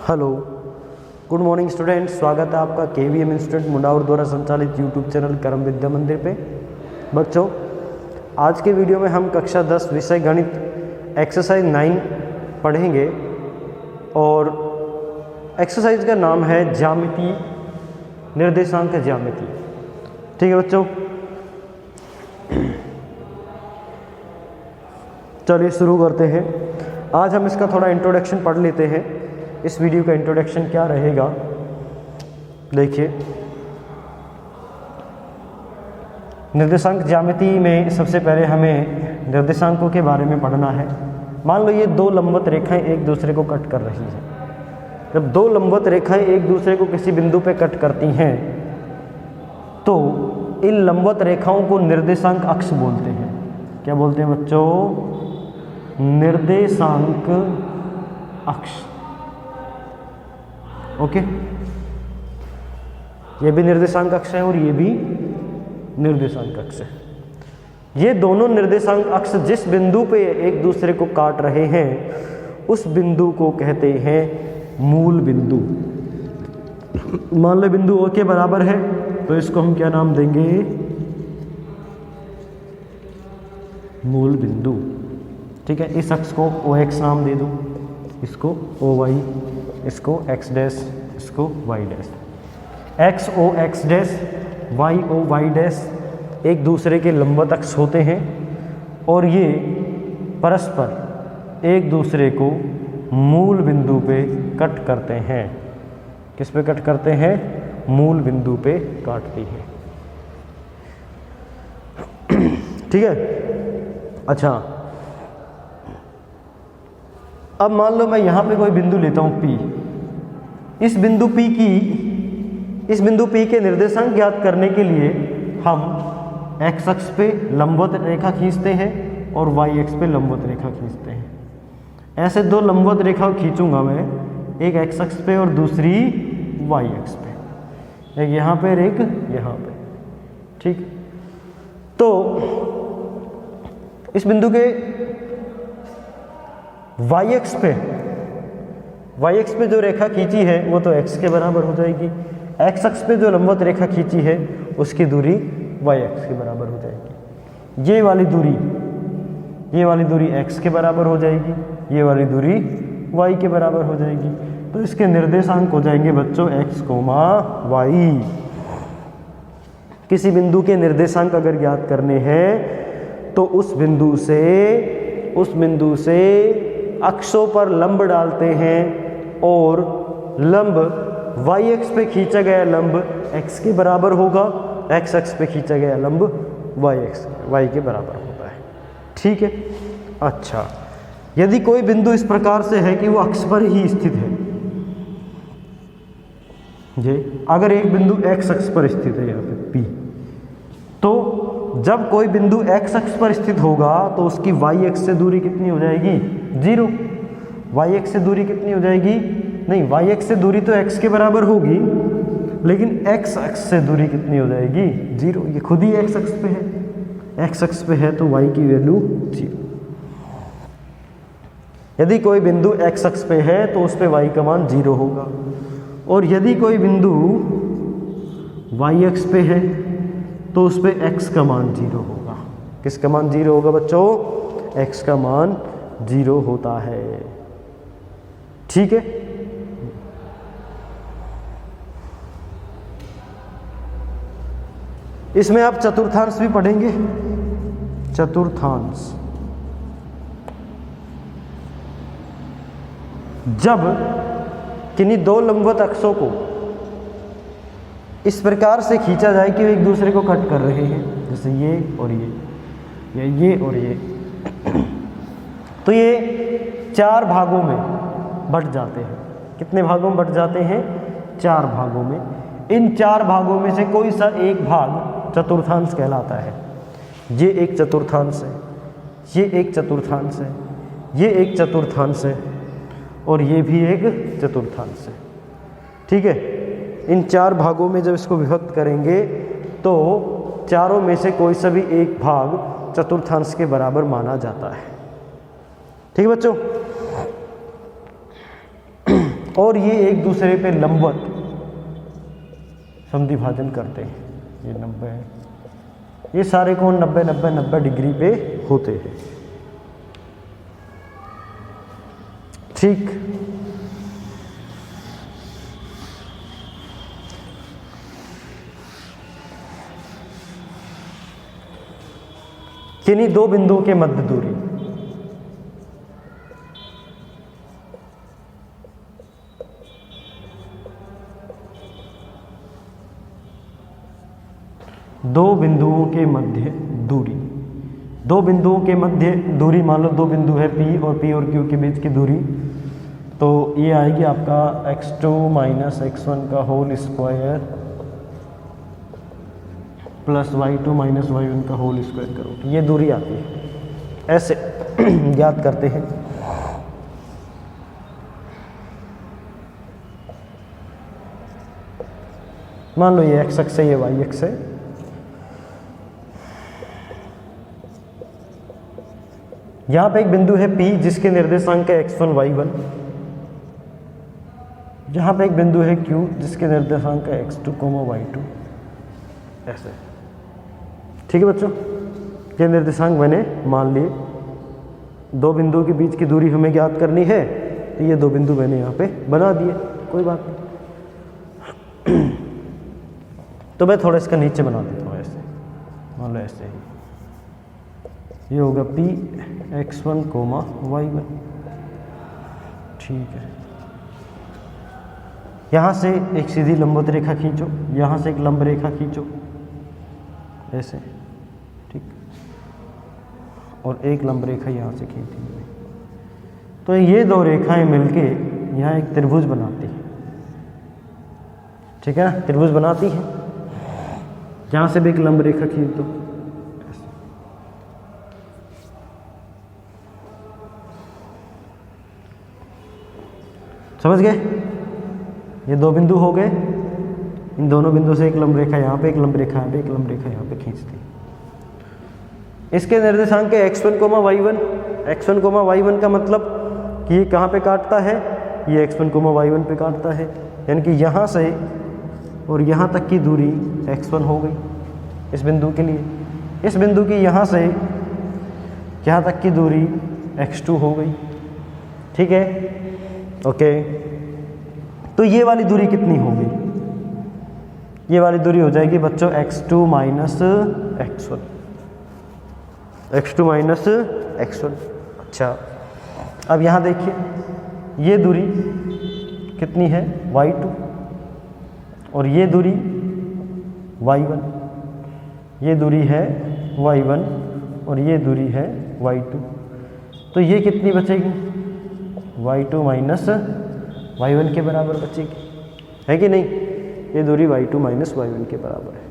Hello, good morning students. स्वागत है आपका KVM इंस्टीट्यूट मुंडावर द्वारा संचालित यूट्यूब चैनल कर्म विद्या मंदिर पे। बच्चों, आज के वीडियो में हम कक्षा 10 विषय गणित एक्सरसाइज 9 पढ़ेंगे और एक्सरसाइज का नाम है ज्यामिति, निर्देशांक ज्यामिति। ठीक है बच्चों, चलिए शुरू करते हैं। आज हम इसका थोड़ा इंट्रोडक्शन पढ़ लेते हैं। इस वीडियो का इंट्रोडक्शन क्या रहेगा, देखिए। निर्देशांक ज्यामिति में सबसे पहले हमें निर्देशांकों के बारे में पढ़ना है। मान लो ये दो लंबवत रेखाएं एक दूसरे को कट कर रही हैं। जब दो लंबवत रेखाएं एक दूसरे को किसी बिंदु पे कट करती हैं तो इन लंबवत रेखाओं को निर्देशांक अक्ष बोलते हैं। क्या बोलते हैं बच्चों? निर्देशांक अक्ष। ओके, ये भी निर्देशांक अक्ष है और ये भी निर्देशांक अक्ष है। ये दोनों निर्देशांक अक्ष जिस बिंदु पे एक दूसरे को काट रहे हैं उस बिंदु को कहते हैं मूल बिंदु। मान लो बिंदु O के बराबर है तो इसको हम क्या नाम देंगे? मूल बिंदु। ठीक है, इस अक्ष को OX नाम दे दो, इसको OY, इसको X डैश, इसको Y dash. XO X dash, YO Y dash एक दूसरे के लंबवत अक्ष होते हैं और ये परस्पर एक दूसरे को मूल बिंदु पे कट करते हैं। किस पे कट करते हैं? मूल बिंदु पे काटती हैं। ठीक है, अच्छा। अब मान लो मैं यहां पे कोई बिंदु लेता हूं P। इस बिंदु P के निर्देशांक ज्ञात करने के लिए हम x अक्ष पे लंबवत रेखा खींचते हैं और y अक्ष पे लंबवत रेखा खींचते हैं। ऐसे दो लंबवत रेखा खींचूंगा मैं, एक x अक्ष पे और दूसरी y अक्ष पे, एक यहाँ पे और एक यहाँ पे। ठीक, तो इस बिंदु के y अक्ष पे जो रेखा खींची है वो तो x के बराबर हो जाएगी। x अक्ष पे जो लंबवत रेखा खींची है उसकी दूरी y अक्ष के बराबर हो जाएगी। ये वाली दूरी x के बराबर हो जाएगी, ये वाली दूरी y के बराबर हो जाएगी। तो इसके निर्देशांक हो जाएंगे बच्चों x, y। किसी बिंदु के निर्देशांक अगर ज्ञात करने हैं तो उस बिंदु से अक्षों पर लंब डालते हैं और लंब y अक्ष पे खींचा गया लंब x के बराबर होगा, x अक्ष पे खींचा गया लंब y के बराबर होता है। ठीक है, अच्छा। यदि कोई बिंदु इस प्रकार से है कि वो अक्ष पर ही स्थित है, ये अगर एक बिंदु x अक्ष पर स्थित है यहाँ पे P, तो जब कोई बिंदु x अक्ष पर स्थित होगा तो उसकी y अक्ष से दूरी कितनी हो जाएगी? 0। y अक्ष से दूरी कितनी हो जाएगी? नहीं, y अक्ष से दूरी तो x के बराबर होगी, लेकिन x अक्ष से दूरी कितनी हो जाएगी? 0। ये खुद ही x अक्ष पे है, x अक्ष पे है तो y की वैल्यू 0। यदि कोई बिंदु x अक्ष पे है तो उस पे y का मान 0 होगा, और यदि कोई बिंदु y अक्ष पे है तो उस पे x का मान 0 होगा। किसका मान 0 होगा बच्चों? x का मान 0 होता है। ठीक है, इसमें आप चतुर्थांश भी पढ़ेंगे। चतुर्थांश, जब किन्हीं दो लंबवत अक्षों को इस प्रकार से खींचा जाए कि वे एक दूसरे को कट कर रहे हैं, जैसे ये और ये, या ये और ये, तो ये 4 भागों में बट जाते हैं। कितने भागों में बट जाते हैं? 4 भागों में। इन 4 भागों में से कोई सा एक भाग चतुर्थांश कहलाता है। ये एक चतुर्थांश है, ये एक चतुर्थांश है, ये एक चतुर्थांश है और ये भी एक चतुर्थांश है। ठीक है, इन 4 भागों में जब इसको विभक्त करेंगे तो चारों में से कोई सा भी एक भाग चतुर्थांश के बराबर माना जाता है। ठीक है बच्चों, और ये एक दूसरे पे लंबवत समद्विभाजन करते हैं। ये 90 है, ये सारे कोण 90 90 90 डिग्री पे होते हैं। ठीक, किन्हीं दो बिंदुओं के मध्य दूरी, दो बिंदुओं के मध्य दूरी, दो बिंदुओं के मध्य दूरी मान लो दो बिंदु है P और Q के बीच की दूरी, तो ये आएगी आपका x2 माइनस x1 का whole square plus y2 minus y1 का होल स्क्वायर करो, तो ये दूरी आती है। ऐसे ज्ञात करते हैं। मान लो ये x अक्ष है, ये y अक्ष है। यहां पे एक बिंदु है P जिसके निर्देशांक है x1 y1, जहां पे एक बिंदु है Q जिसके निर्देशांक है x2 y2। ऐसे, ठीक है बच्चों, ये निर्देशांक मैंने मान लिए। दो बिंदुओं के बीच की दूरी हमें ज्ञात करनी है, तो ये दो बिंदु मैंने यहाँ पे बना दिए, कोई बात नहीं। तो मैं थोड़ा इसका नीचे बना देता हूँ, ऐसे मान लो ऐसे ही। ये होगा P x1 y1, ठीक है। यहाँ से एक सीधी लंबवत रेखा खींचो, यहाँ से एक लंब रेखा खींचो, ऐसे, ठीक, और एक लंब रेखा यहाँ से खींच दी। तो ये दो रेखाएं मिलके यहाँ एक त्रिभुज बनाती हैं, ठीक है ना, त्रिभुज बनाती हैं। यहाँ से भी एक लंब रेखा खींच दो, समझ गए। ये दो बिंदु हो गए, इन दोनों बिंदु से एक लंब रेखा यहाँ पे, एक लंब रेखा यहाँ पे, एक लंब रेखा यहाँ पे खींच दी। इसके निर्देशांक है x1 y1। x1 y1 का मतलब कि ये कहाँ पे काटता है, ये x1 y1 पे काटता है, यानी कि यहाँ से और यहाँ तक की दूरी x1 हो गई इस बिंदु के लिए। इस बिंदु की यहाँ से यहाँ तक की दूरी x2 हो गई, ठीक है, ओके। तो ये वाली दूरी कितनी होगी, ये वाली दूरी हो जाएगी बच्चों x2 minus x1, x2 minus x1। अच्छा, अब यहाँ देखिए, ये दूरी कितनी है y2, और ये दूरी y1, ये दूरी है y1 और ये दूरी है y2। तो ये कितनी बचेगी, y2 माइनस y1 के बराबर बचेगी, है कि नहीं। ये दूरी y2 माइनस y1 के बराबर है।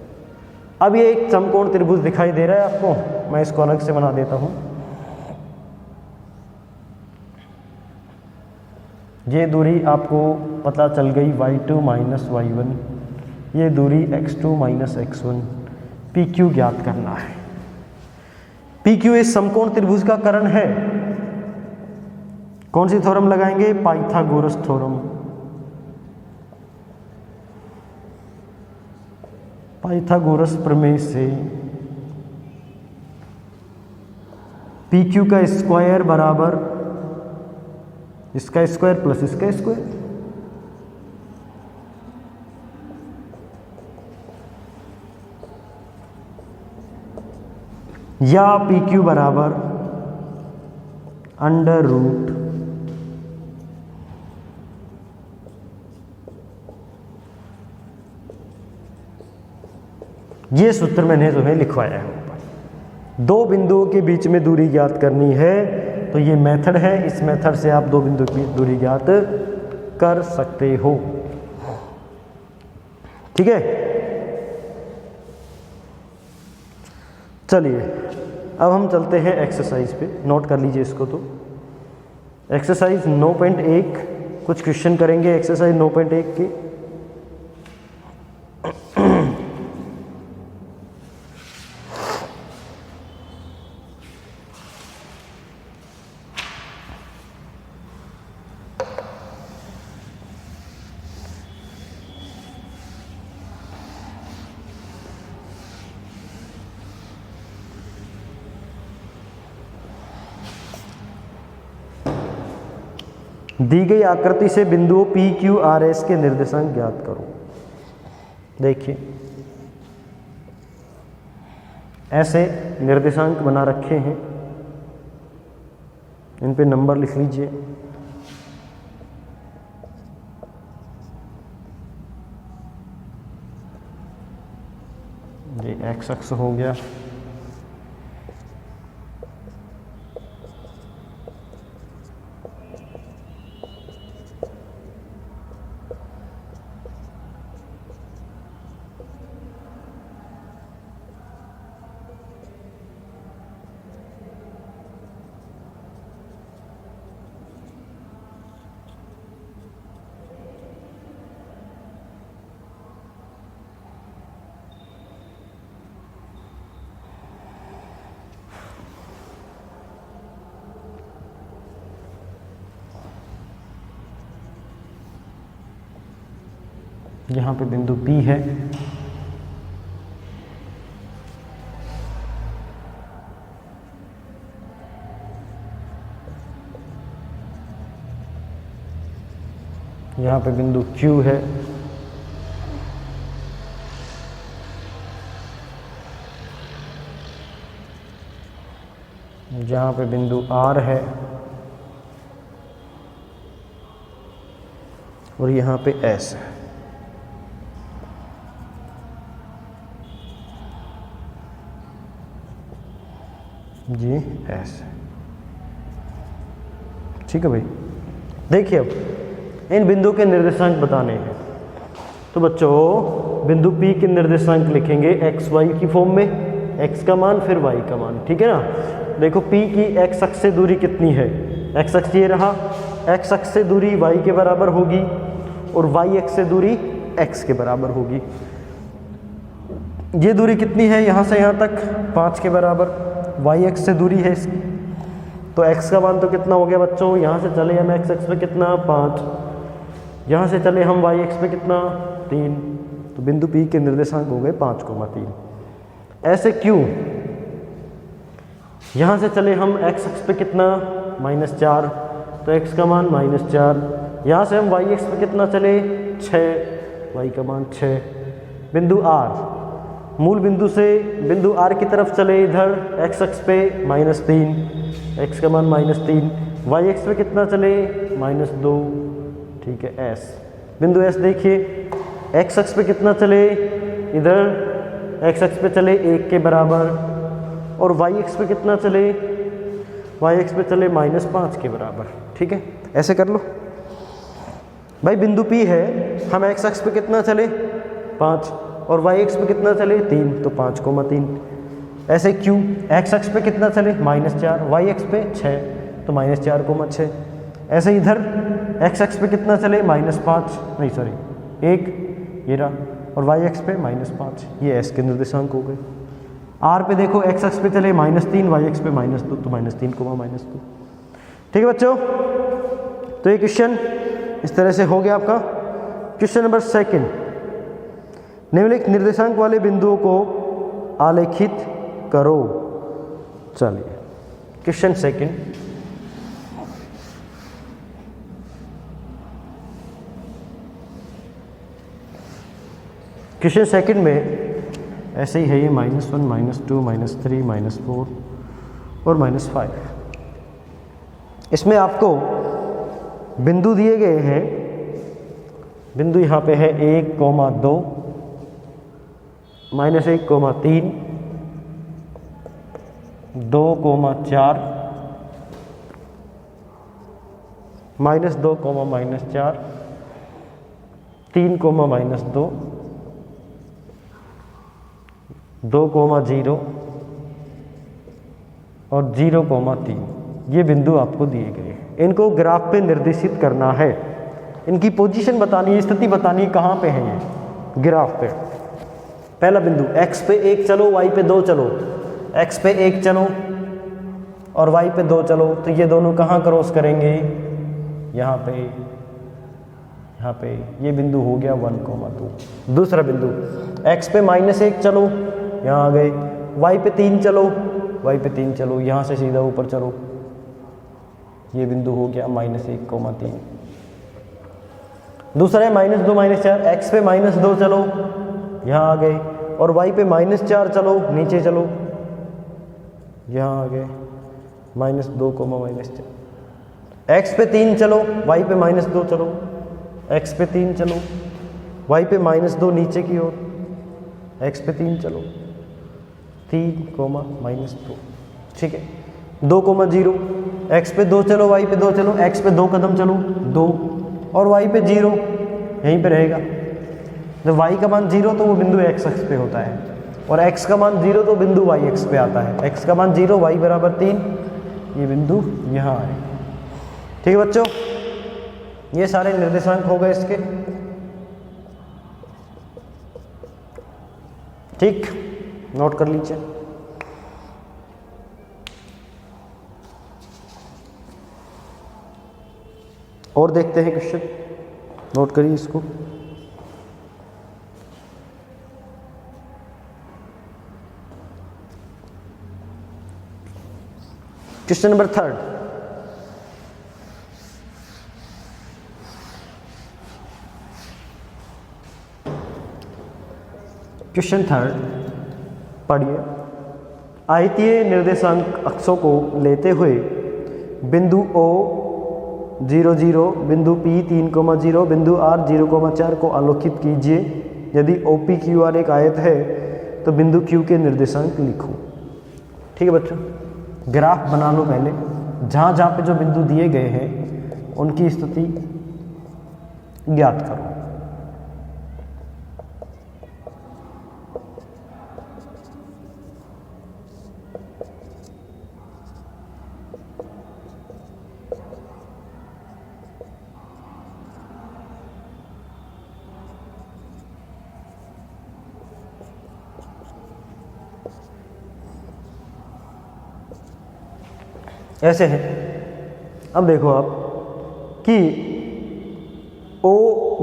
अब ये एक समकोण त्रिभुज दिखाई दे रहा है आपको, मैं इसको अलग से बना देता हूँ। ये दूरी आपको पता चल गई y2 माइनस y1, ये दूरी x2 माइनस x1। PQ ज्ञात करना है। PQ इस समकोण त्रिभुज का कर्ण है। कौन सी थ्योरम लगाएंगे, पाइथागोरस थ्योरम। पाइथागोरस प्रमेय से PQ का स्क्वायर बराबर इसका स्क्वायर प्लस इसका स्क्वायर, या PQ बराबर अंडर रूट ये सूत्र मैंने तुम्हें लिखवाया है ऊपर। दो बिंदुओं के बीच में दूरी ज्ञात करनी है, तो ये मेथड है, इस मेथड से आप दो बिंदुओं की दूरी ज्ञात कर सकते हो, ठीक है। चलिए अब हम चलते हैं एक्सरसाइज पे, नोट कर लीजिए इसको। तो एक्सरसाइज 9.1 कुछ क्वेश्चन करेंगे एक्सरसाइज 9.1 के। दी गई आकृति से बिंदुओं P, Q, R, S के निर्देशांक ज्ञात करो। देखिए ऐसे निर्देशांक बना रखे हैं, इन पे नंबर लिख लीजिए। ये एक्स अक्ष हो गया, यहाँ पे बिंदु P है, यहाँ पे बिंदु Q है, जहाँ पे बिंदु R है, और यहाँ पे S है। जी S, ठीक है भाई। देखिए अब इन बिंदु के निर्देशांक बताने हैं, तो बच्चों बिंदु P के निर्देशांक लिखेंगे x y की फॉर्म में, x का मान फिर y का मान, ठीक है ना। देखो P की x अक्ष से दूरी कितनी है, x अक्ष ये रहा, x अक्ष से दूरी y के बराबर होगी और y अक्ष से दूरी x के बराबर होगी। ये दूरी कितनी है, यहाँ से यहाँ तक 5 के बराबर, y अक्ष से दूरी है इसकी, तो x का मान तो कितना हो गया बच्चों, यहाँ से चले हम x अक्ष पे कितना 5, यहाँ से चले हम y अक्ष पे कितना 3, तो बिंदु P के निर्देशांक हो गए 5,3। ऐसे क्यों, यहाँ से चले हम x अक्ष पे कितना -4, तो x का मान -4, यहाँ से हम y अक्ष पे कितना चले 6, y का मान 6। बिंदु R, मूल बिंदु से बिंदु R की तरफ चले इधर x अक्ष पे -3, x का मान -3, y अक्ष पे कितना चले -2, ठीक है S। बिंदु S देखिए x अक्ष पे कितना चले, इधर x अक्ष पे चले 1 के बराबर, और y अक्ष पे कितना चले, y अक्ष पे चले -5 के बराबर, ठीक है। ऐसे कर लो भाई, बिंदु P है, हम x अक्ष पे कितना चले 5 और y अक्ष पे कितना चले 3, तो 5,3। ऐसे क्यों, x अक्ष पे कितना चले -4, y अक्ष पे 6, तो -4,6। ऐसे इधर x अक्ष पे कितना चले -5, नहीं सॉरी 1, ये रहा, और y अक्ष पे -5, ये s के निर्देशांक हो गए। r पे देखो x अक्ष पे चले -3, y अक्ष पे -2, तो -3,-2। ठीक है बच्चों, तो ये क्वेश्चन इस तरह से हो गया आपका। क्वेश्चन नंबर 2, निम्नलिखित निर्देशांक वाले बिंदुओं को आलेखित करो। चलिए क्वेश्चन 2, क्वेश्चन 2 में ऐसे ही है, ये -1, -2, -3, -4 और -5। इसमें आपको बिंदु दिए गए हैं, बिंदु यहाँ पे है 1, 2, -1, 3, 2, 4, -2, -4, 3, -2, 2, 0 और 0, 3। ये बिंदु आपको दिए गए हैं, इनको ग्राफ पे निर्देशित करना है, इनकी पोजीशन बतानी है, स्थिति बतानी है, कहाँ पे है ये ग्राफ पे। पहला बिंदु x पे 1 चलो, y पे 2 चलो, x पे 1 चलो और y पे 2 चलो, तो ये दोनों कहाँ क्रॉस करेंगे, यहाँ पे ये बिंदु हो गया 1, 2। दूसरा बिंदु x पे -1 चलो, यहाँ आ गए, y पे 3 चलो, y पे 3 चलो, यहाँ से सीधा ऊपर चलो, ये बिंदु हो गया -1,3। दूसरा है -2 -4, एक्स पे -2 चलो यहाँ आ गए, और वाई पे -4 चलो नीचे चलो, यहाँ आ गए -2, -4। एक्स पे 3 चलो, वाई पे -2 चलो, एक्स पे 3 चलो, वाई पे -2 नीचे की ओर, एक्स पे 3 चलो, 3, -2, ठीक है। 2, 0, एक्स पे 2 चलो, वाई पे 2 चलो, एक्स पे 2 कदम चलो 2, और वाई पे 0 यहीं पे रहेगा। जब वाई का मान 0 तो वो बिंदु एक्स अक्ष पे होता है, और एक्स का मान 0 तो बिंदु वाई अक्ष पे आता है। एक्स का मान 0, वाई बराबर 3, ये बिंदु यहाँ आए। ठीक है बच्चों, ये सारे निर्देशांक हो गए इसके। ठीक, नोट कर लीजिए। और देखते हैं क्वेश्चन, नोट करिए इसको। Question number 3। क्वेश्चन 3 पढ़िए। आयतीय निर्देशांक अक्षों को लेते हुए बिंदु O 0, 0, बिंदु P 3,0, बिंदु R 0,4 को आलोकित कीजिए। यदि OPQR एक आयत है तो बिंदु Q के निर्देशांक लिखो। ठीक है बच्चों, ग्राफ बना लो पहले, जहाँ जहाँ पे जो बिंदु दिए गए हैं उनकी स्थिति ज्ञात करो। ऐसे है। अब देखो आप कि O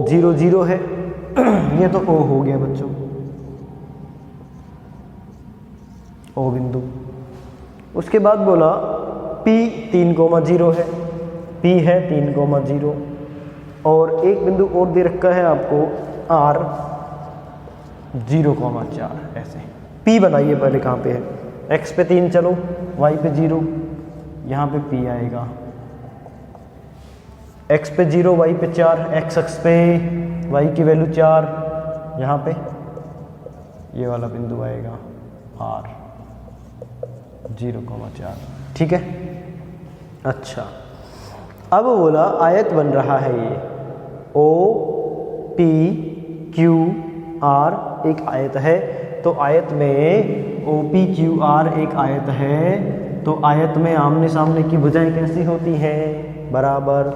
0, 0 है, ये तो O हो गया बच्चों, O बिंदु। उसके बाद बोला P 3,0 है, P है 3,0, और एक बिंदु और दे रखा है आपको R 0,4। ऐसे P बनाइए पहले, कहाँ पे है, X पे 3 चलो, Y पे 0, यहाँ पे P आएगा। X पे 0, Y पे 4, X अक्ष पे Y की वैल्यू 4, यहाँ पे ये वाला बिंदु आएगा R 0,4। ठीक है। अच्छा, अब बोला आयत बन रहा है ये O P Q R एक आयत है, तो आयत में O P Q R एक आयत है, तो आयत में आमने सामने की भुजाएं कैसी होती हैं, बराबर।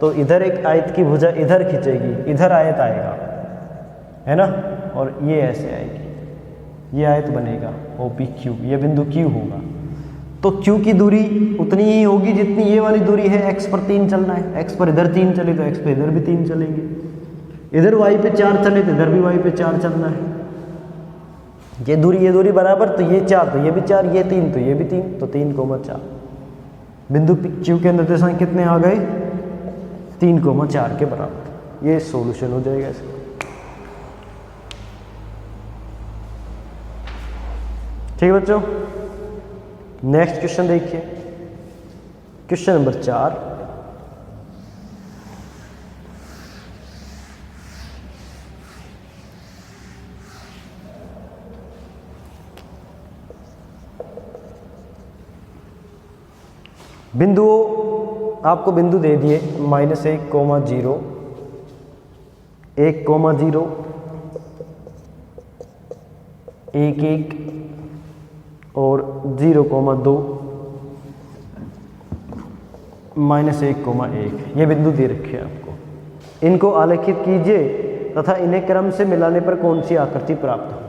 तो इधर एक आयत की भुजा इधर खींचेगी, इधर आयत आएगा, है ना, और ये ऐसे आएगी, ये आयत बनेगा OPQ, ये बिंदु Q होगा। तो Q की दूरी उतनी ही होगी जितनी ये वाली दूरी है। X पर 3 चलना है, X पर इधर 3 चले तो X पे इधर भी 3 चलेंगे, इधर Y पे 4 चले तो इधर भी Y पे 4 चलना है। ये दूरी बराबर, तो ये 4 तो ये भी 4, ये 3 तो ये भी 3, तो 3,4। बिंदु Q के निर्देशांक कितने आ गए, 3,4 के बराबर। ये सॉल्यूशन हो जाएगा इसका। ठीक है बच्चों, नेक्स्ट क्वेश्चन देखिए, क्वेश्चन नंबर 4। बिंदुओं, आपको बिंदु दे दिए -1, 0, 1, 0, 1, 1 और 0,2, -1,1। ये बिंदु दे रखे हैं आपको। इनको आलेखित कीजिए तथा इन्हें क्रम से मिलाने पर कौन सी आकृति प्राप्त हो।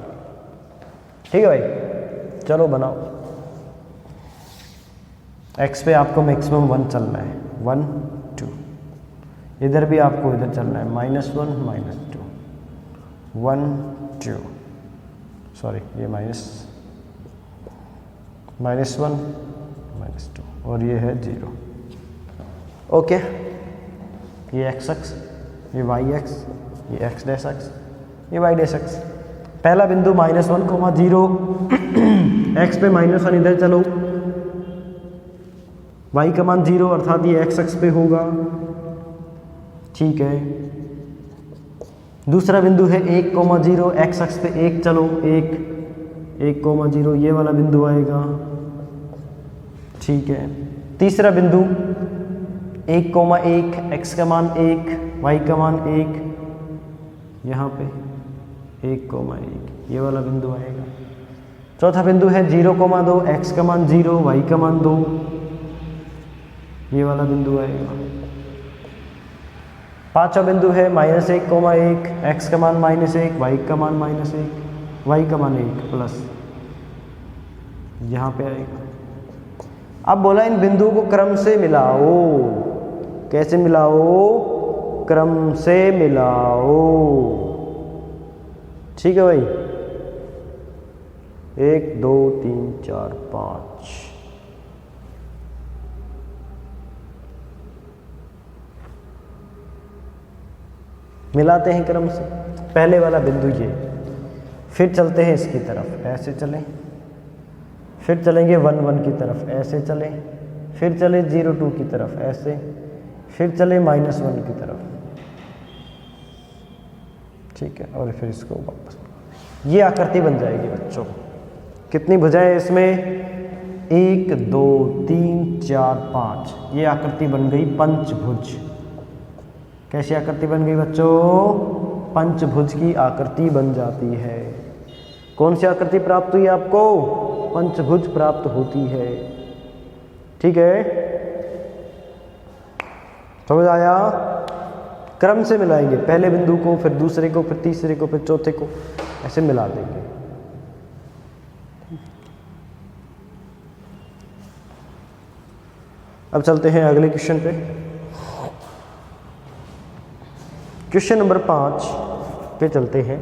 ठीक है भाई, चलो बनाओ। X पे आपको मैक्सिमम 1 चलना है, 1, 2। इधर भी आपको इधर चलना है -1, -2, 1, 2, सॉरी ये -1, -2 और ये है 0। ओके, ये एक्स एक्स, ये वाई एक्स, ये एक्स डैश एक्स, ये वाई डैश एक्स। पहला बिंदु -1,0 एक्स पे -1 इधर चलो, वाई का मान 0 अर्थात ये एक्स एक्स पे होगा, ठीक है। दूसरा बिंदु है 1,0 एक्स एक्स पे 1 चलो, 1,0 ये वाला बिंदु आएगा, ठीक है। तीसरा बिंदु 1,1 एक्स का मान 1, वाई का मान 1, यहाँ पे 1,1 ये वाला बिंदु आएगा। चौथा बिंदु है 0,2 एक्स का मान 0, वाई का मान 2, ये वाला बिंदु आएगा। पांचवा बिंदु है -1,1 एक्स का मान -1, वाई का मान -1, वाई का मान 1 प्लस, यहाँ पे आएगा। अब बोला इन बिंदुओं को क्रम से मिलाओ। कैसे मिलाओ? क्रम से मिलाओ, ठीक है भाई। 1 2 3 4 5, मिलाते हैं क्रम से। पहले वाला बिंदु ये, फिर चलते हैं इसकी तरफ, ऐसे चलें, फिर चलेंगे 1 1 की तरफ, ऐसे चलें, फिर चले 0 2 की तरफ, ऐसे, फिर चले -1 की तरफ, ठीक है। और फिर इसको वापस, ये आकृति बन जाएगी बच्चों। कितनी भुजाएं इसमें? 1 2 3 4 5, ये आकृति बन गई पंचभुज। कैसी आकृति बन गई बच्चों? पंचभुज की आकृति बन जाती है। कौन सी आकृति प्राप्त हुई आपको? पंचभुज प्राप्त होती है, ठीक है। समझ आया? क्रम से मिलाएंगे, पहले बिंदु को, फिर दूसरे को, फिर तीसरे को, फिर चौथे को, ऐसे मिला देंगे। अब चलते हैं अगले क्वेश्चन पे। क्वेश्चन नंबर 5 पे चलते हैं।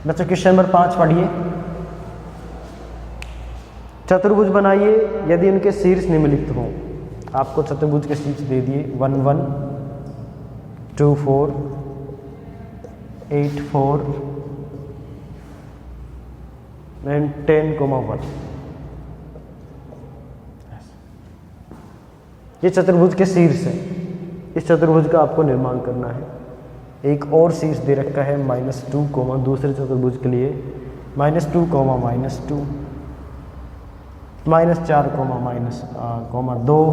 बच्चों क्वेश्चन नंबर 5 पढ़िए। चतुर्भुज बनाइए यदि उनके शीर्ष निम्नलिखित हों। आपको चतुर्भुज के शीर्ष दे दिए 1 1 2 4 8 4 एंड 10,1। ये चतुर्भुज के शीर्ष है। इस चतुर्भुज का आपको निर्माण करना है। एक और शीर्ष दे रखा है -2, दूसरे चतुर्भुज के लिए -2, -2, -4, -2,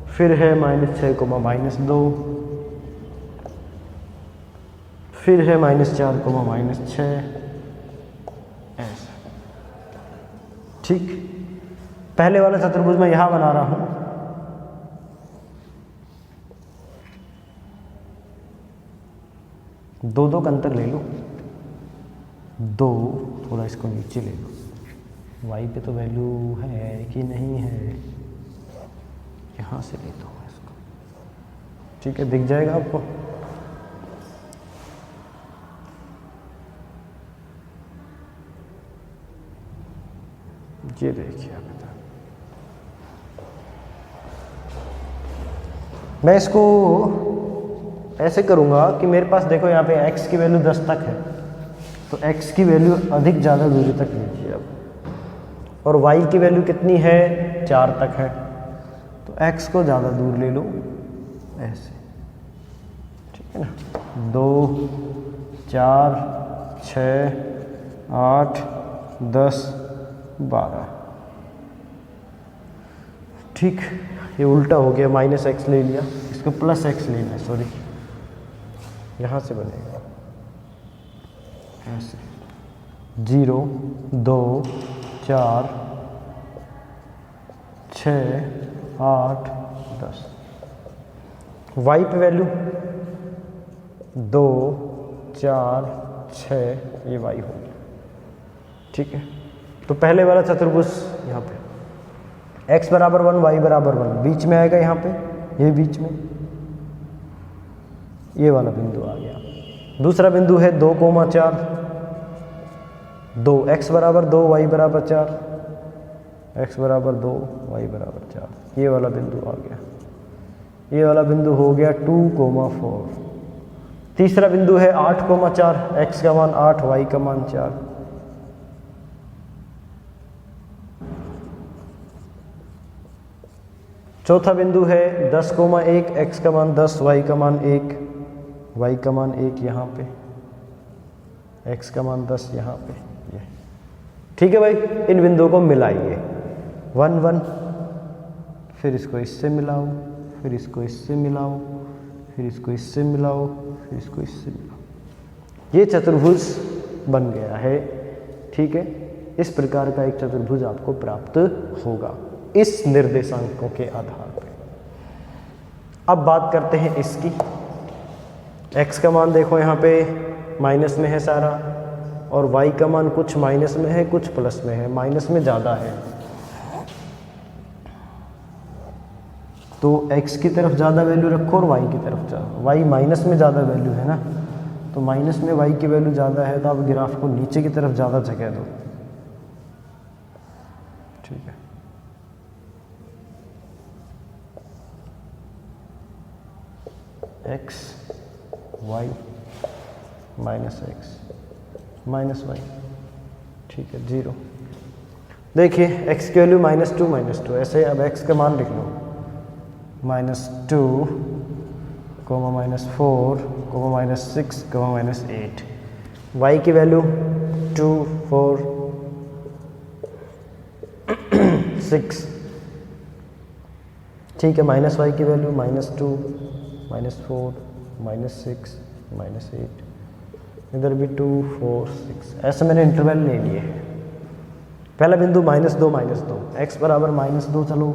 फिर है -6, -2, फिर है -4, -6, ऐसा, ठीक। पहले वाला चतुर्भुज मैं यहां बना रहा हूं। दो का अंतर ले लो, 2, थोड़ा इसको नीचे ले लो। y पे तो वैल्यू है कि नहीं है, यहाँ से लेता हूँ इसको, ठीक है। दिख जाएगा आपको। ये देखिए आप, मैं इसको ऐसे करूँगा कि मेरे पास देखो यहाँ पे x की वैल्यू 10 तक है, तो x की वैल्यू अधिक ज़्यादा दूरी तक लीजिए अब, और y की वैल्यू कितनी है? 4 तक है, तो x को ज़्यादा दूर ले लो, ऐसे, ठीक है ना। 2 4 6 8 10 12, ठीक। ये उल्टा हो गया, -x ले लिया, इसको +x लेना है, सॉरी, यहाँ से बनेगा ऐसे, 0 2 4 6 8 10। y पे वैल्यू 2 4 6, ये y हो गया, ठीक है। तो पहले वाला चतुर्भुज यहाँ पे x बराबर 1, y बराबर 1, बीच में आएगा यहाँ पे, ये बीच में, ये वाला बिंदु आ गया। दूसरा बिंदु है 2, 4, 2, x बराबर 2, y बराबर 4, x बराबर 2, y बराबर 4। ये वाला बिंदु आ गया। ये वाला बिंदु हो गया 2,4। तीसरा बिंदु है 8,4, x का मान 8, y का मान 4। चौथा बिंदु है 10,1, x का मान 10, y का मान 1, y का मान 1 यहाँ पे, x का मान 10 यहाँ पे। ये ठीक है भाई, इन बिंदुओं को मिलाइए 1 1, फिर इसको इससे मिलाओ, फिर इसको इससे मिलाओ, फिर इसको इससे मिलाओ, फिर इसको इससे मिलाओ। ये चतुर्भुज बन गया है। ठीक है, इस प्रकार का एक चतुर्भुज आपको प्राप्त होगा इस निर्देशांकों के आधार पर। अब बात करते हैं इसकी। x का मान देखो यहाँ पे माइनस में है सारा, और y का मान कुछ माइनस में है, कुछ प्लस में है, माइनस में ज़्यादा है। तो x की तरफ ज़्यादा वैल्यू रखो और y की तरफ ज़्यादा। y माइनस में ज़्यादा वैल्यू है ना, तो माइनस में y की वैल्यू ज़्यादा है, तो आप ग्राफ को नीचे की तरफ ज़्यादा जगह दो। ठीक है, x y minus x minus y, ठीक है 0। देखिए x की वैल्यू -2 ऐसे। अब x का मान लिख लो, -2, -4, -6, -8। y की वैल्यू 2, 4, 6। ठीक है, माइनस y की वैल्यू -2, -4, -6, -8। इधर भी 2, 4, 6। ऐसे मैंने इंटरवल ले लिए। पहला बिंदु -2, x बराबर -2 चलो,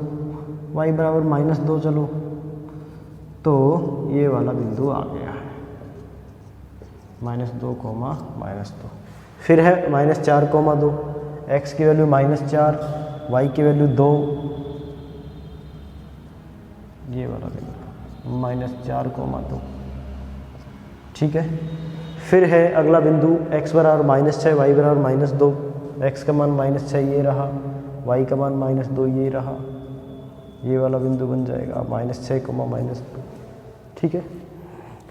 y बराबर -2 चलो, तो ये वाला बिंदु आ गया है -2, -2। फिर है -4,2, x की वैल्यू -4, y की वैल्यू 2, ये वाला बिंदु -4,2। ठीक है, फिर है अगला बिंदु x बराबर -6, y बराबर -2, x का मान -6 ये रहा, y का मान -2 ये रहा। ये वाला बिंदु बन जाएगा -6, -2। ठीक है,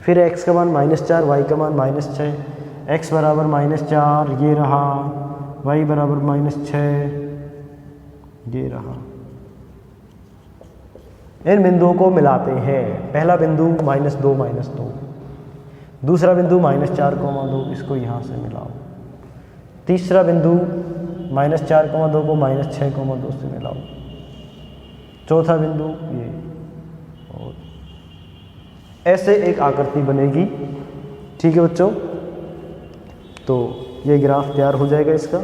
फिर x का मान -4, y का मान -6, x बराबर -4 ये रहा, y बराबर -6 ये रहा। इन बिंदुओं को मिलाते हैं। पहला बिंदु -2, दूसरा बिंदु -4,2, इसको यहाँ से मिलाओ। तीसरा बिंदु -4,2 को -6,2 से मिलाओ। चौथा बिंदु ये, और ऐसे एक आकृति बनेगी। ठीक है बच्चों, तो ये ग्राफ तैयार हो जाएगा इसका।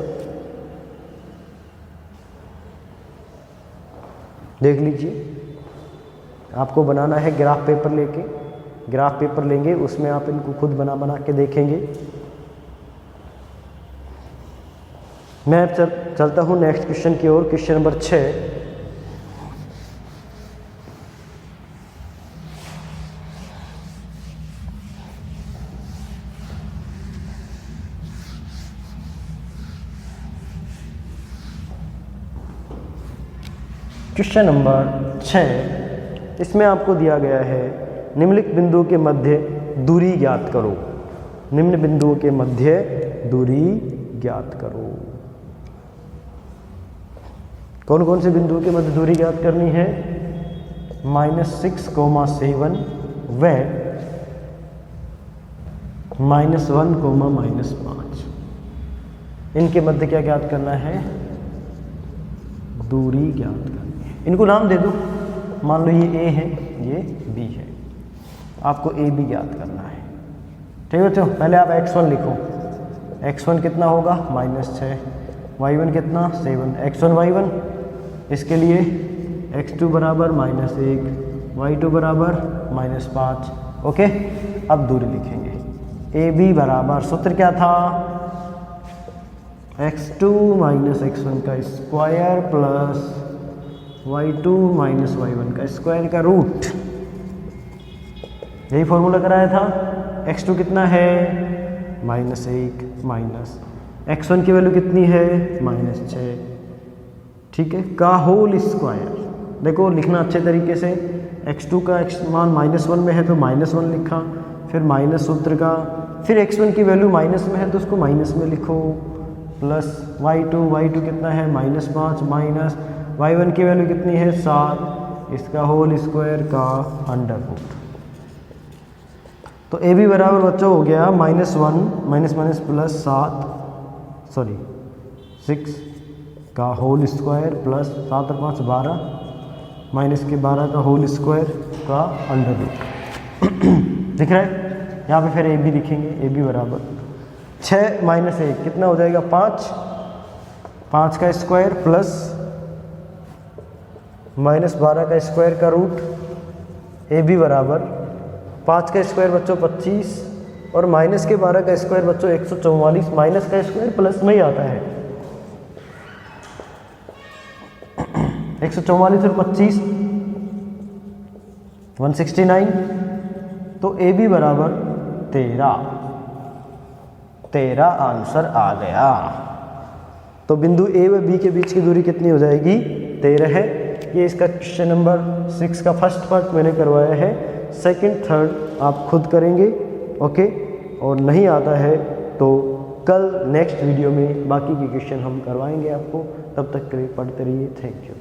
देख लीजिए, आपको बनाना है ग्राफ पेपर लेके। ग्राफ पेपर लेंगे, उसमें आप इनको खुद बना के देखेंगे। मैं चलता हूँ नेक्स्ट क्वेश्चन की ओर। Question number 6। क्वेश्चन नंबर 6, इसमें आपको दिया गया है निम्नलिखित बिंदुओं के मध्य दूरी ज्ञात करो। निम्न बिंदुओं के मध्य दूरी ज्ञात करो। कौन कौन से बिंदुओं के मध्य दूरी ज्ञात करनी है? -6, -7 व -1, -5। इनके मध्य क्या ज्ञात करना है? दूरी ज्ञात करनी है। इनको नाम दे दो। मान लो ये A है, ये B है। आपको A B ज्ञात करना है। ठीक है बच्चों, पहले आप x1 लिखो। x1 कितना होगा? -6। y1 कितना? 7। x1 y1, इसके लिए x2 बराबर -1, y2 बराबर -5। ओके, अब दूरी लिखेंगे। AB बराबर, सूत्र क्या था? x2 - x1 का स्क्वायर प्लस y2 - y1 का स्क्वायर का रूट। यही फॉर्मूला कराया था। x2 कितना है? -1 - x1 की वैल्यू कितनी है -6, ठीक है, का होल स्क्वायर। देखो लिखना अच्छे तरीके से, x2 का मान -1 में है तो -1 लिखा, फिर माइनस सूत्र का, फिर x1 की वैल्यू माइनस में है तो उसको माइनस में लिखो, प्लस y2 कितना है -5 माइनस y1 की वैल्यू कितनी है 7, इसका होल स्क्वायर का अंडर रूट। तो ए बी बराबर बच्चों हो गया -1 माइनस प्लस 6 का होल स्क्वायर प्लस 7 और 5 12 माइनस के 12 का होल स्क्वायर का अंडर रूट। दिख रहा है? यहाँ पे फिर ए बी लिखेंगे, ए बी बराबर 6 माइनस 1 कितना हो जाएगा 5 का स्क्वायर प्लस -12 का स्क्वायर का रूट, ए बी बराबर 5 का स्क्वायर बच्चों 25 और माइनस के 12 का स्क्वायर बच्चों 144, माइनस का स्क्वायर प्लस में ही आता है 144 और 25 169, तो ए बी बराबर 13 आंसर आ गया। तो बिंदु ए व बी के बीच की दूरी कितनी हो जाएगी 13 है। ये इसका क्वेश्चन नंबर 6 का फर्स्ट पार्ट मैंने करवाया है, सेकंड थर्ड आप खुद करेंगे, ओके। और नहीं आता है तो कल नेक्स्ट वीडियो में बाकी के क्वेश्चन हम करवाएंगे आपको। तब तक के लिए पढ़ते रहिए, थैंक यू।